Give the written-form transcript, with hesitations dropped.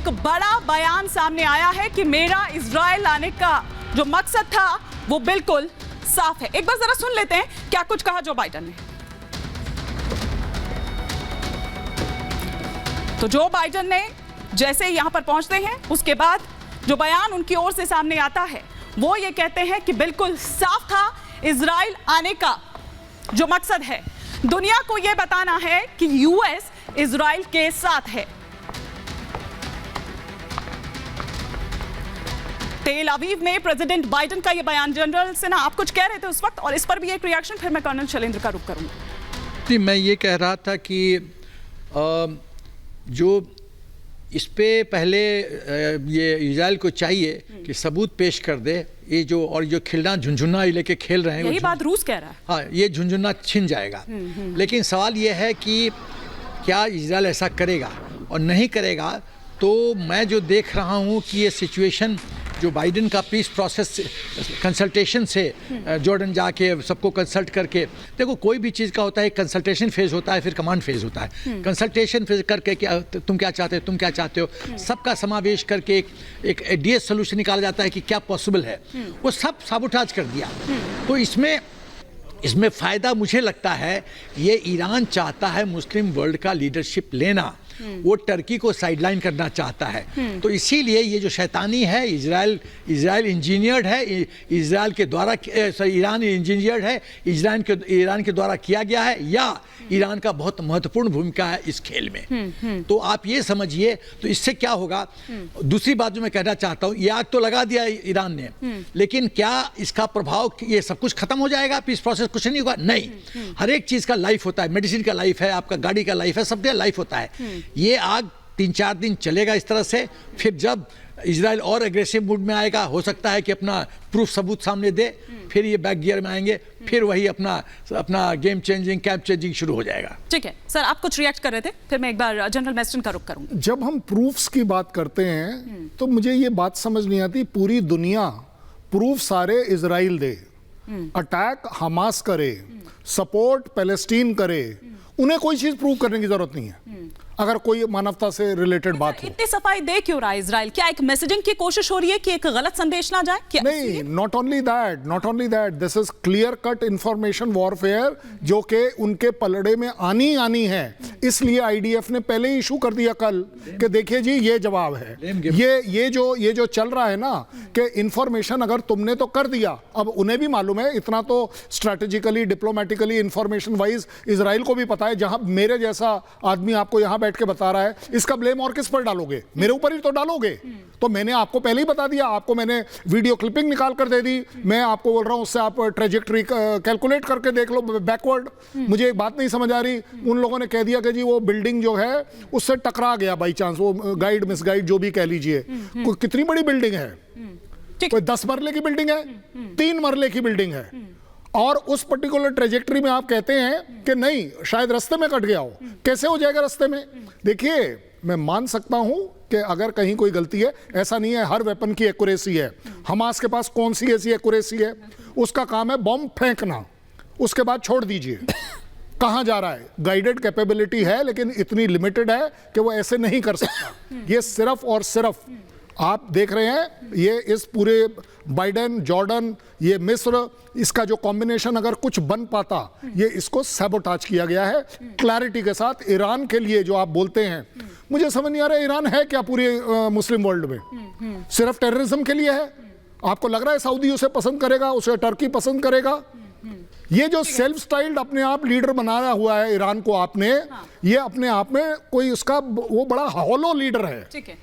एक बड़ा बयान सामने आया है कि मेरा इजराइल आने का जो मकसद था वो बिल्कुल साफ है। एक बार जरा सुन लेते हैं क्या कुछ कहा जो बाइडेन ने। तो जो बाइडेन ने जैसे यहां पर पहुंचते हैं उसके बाद जो बयान उनकी ओर से सामने आता है वो ये कहते हैं कि बिल्कुल साफ था इजराइल आने का जो मकसद है दुनिया को यह बताना है कि यूएस इजराइल के साथ है। तेल अवीव में प्रेसिडेंट बाइडेन का यह बयान। जनरल सिन्हा आप कुछ कह रहे थे उस वक्त और इस पर भी एक रिएक्शन, फिर मैं कर्नल शैलेंद्र का रुख करूंगा। मैं ये कह रहा था कि जो इस पे पहले ये इजराइल को चाहिए कि सबूत पेश कर दे ये जो और जो खिलना झुंझुना लेके खेल रहे हैं यही बात रूस कह रहा है। हाँ, ये झुंझुना छिन जाएगा। लेकिन सवाल ये है कि क्या इजराइल ऐसा करेगा और नहीं करेगा। तो मैं जो देख रहा हूँ कि ये सिचुएशन जो बाइडेन का पीस प्रोसेस कंसल्टेशन से जॉर्डन जाके सबको कंसल्ट करके, देखो कोई भी चीज़ का होता है कंसल्टेशन फेज़ होता है फिर कमांड फेज़ होता है। कंसल्टेशन फेज़ करके तुम क्या चाहते हो, तुम क्या चाहते हो, सबका समावेश करके एक एडीएस सोल्यूशन निकाला जाता है कि क्या पॉसिबल है। वो सब साबोटाज कर दिया। तो इसमें फ़ायदा मुझे लगता है ये ईरान चाहता है मुस्लिम वर्ल्ड का लीडरशिप लेना, वो टर्की को साइडलाइन करना चाहता है। तो इसीलिए ये जो शैतानी है इजराइल इंजीनियर्ड है, इजराइल के द्वारा ईरान इंजीनियर्ड है, ईरान के द्वारा किया गया है या ईरान का बहुत महत्वपूर्ण भूमिका है इस खेल में। तो आप ये समझिए। तो इससे क्या होगा। दूसरी बात जो मैं कहना चाहता हूँ, ये आग तो लगा दिया ईरान ने, लेकिन क्या इसका प्रभाव ये सब कुछ खत्म हो जाएगा, पीस प्रोसेस कुछ नहीं होगा? नहीं। हर एक चीज़ का लाइफ होता है, मेडिसिन का लाइफ है, आपका गाड़ी का लाइफ है, सबका लाइफ होता है। ये आग 3-4 दिन चलेगा इस तरह से, फिर जब इजराइल और एग्रेसिव मूड में आएगा, हो सकता है कि अपना प्रूफ सबूत सामने दे, फिर ये बैक गियर में आएंगे, फिर वही अपना गेम चेंजिंग कैंप चेंजिंग शुरू हो जाएगा। ठीक है सर, आप कुछ रिएक्ट कर रहे थे, फिर मैं एक बार जनरल मैस्टन का रुख करूंगा। जब हम प्रूफ्स की बात करते हैं तो मुझे ये बात समझ नहीं आती, पूरी दुनिया प्रूफ सारे इजराइल दे, अटैक हमास करे, सपोर्ट पैलेस्टीन करे, उन्हें कोई चीज प्रूव करने की जरूरत नहीं है अगर कोई मानवता से रिलेटेड बात हो। इतनी सफाई दे क्यों रहा है इजराइल? क्या एक मैसेजिंग की कोशिश हो रही है कि एक गलत संदेश ना जाए? क्या नहीं, not only that, this is clear cut information warfare जो कि उनके पलड़े में आनी है। इसलिए आईडीएफ ने पहले ही इशू कर दिया कल कि देखिए जी ये जवाब है। ये जो चल रहा है ना कि इंफॉर्मेशन अगर तुमने तो कर दिया, अब उन्हें भी मालूम है, इतना तो strategically diplomatically information wise Israel को भी पता है। जहां मेरे जैसा आदमी आपको यहां के बता रहा है, इसका ब्लेम और किस पर डालोगे? मेरे ऊपर ही तो डालोगे। तो मैंने आपको पहले ही बता दिया, आपको मैंने वीडियो क्लिपिंग निकाल कर दे दी। मैं आपको बोल रहा हूं उससे आप ट्रेजेक्टरी कैलकुलेट करके देख लो बैकवर्ड। मुझे एक बात नहीं समझ आ रही, उन लोगों ने कह दिया कि जी वो बिल्डिंग जो है उससे टकरा गया बाई चांस, वो गाइड मिसगाइड जो भी कह लीजिए। कितनी बड़ी बिल्डिंग है? कोई 10 मरले की बिल्डिंग है, 3 मरले की बिल्डिंग है, और उस पर्टिकुलर ट्रेजेक्टरी में आप कहते हैं कि नहीं शायद रास्ते में कट गया हो। कैसे हो जाएगा रास्ते में? देखिए मैं मान सकता हूं कि अगर कहीं कोई गलती है, ऐसा नहीं है हर वेपन की एक्यूरेसी है। हमास के पास कौन सी ऐसी एक्यूरेसी है? उसका काम है बॉम्ब फेंकना, उसके बाद छोड़ दीजिए। कहां जा रहा है? गाइडेड कैपेबिलिटी है लेकिन इतनी लिमिटेड है कि वो ऐसे नहीं कर सकता। ये सिर्फ और सिर्फ आप देख रहे हैं, ये इस पूरे बाइडेन, जॉर्डन, ये मिस्र, इसका जो कॉम्बिनेशन अगर कुछ बन पाता, ये इसको सैबोटाज किया गया है क्लैरिटी के साथ। ईरान के लिए जो आप बोलते हैं, मुझे समझ नहीं आ रहा है ईरान है क्या पूरे मुस्लिम वर्ल्ड में? सिर्फ टेररिज्म के लिए है? आपको लग रहा है सऊदी उसे पसंद करेगा, उसे टर्की पसंद करेगा? ये जो सेल्फ स्टाइल्ड अपने आप लीडर बनाया हुआ है ईरान को आपने, ये अपने आप में कोई उसका वो बड़ा हॉलो लीडर है। ठीक है।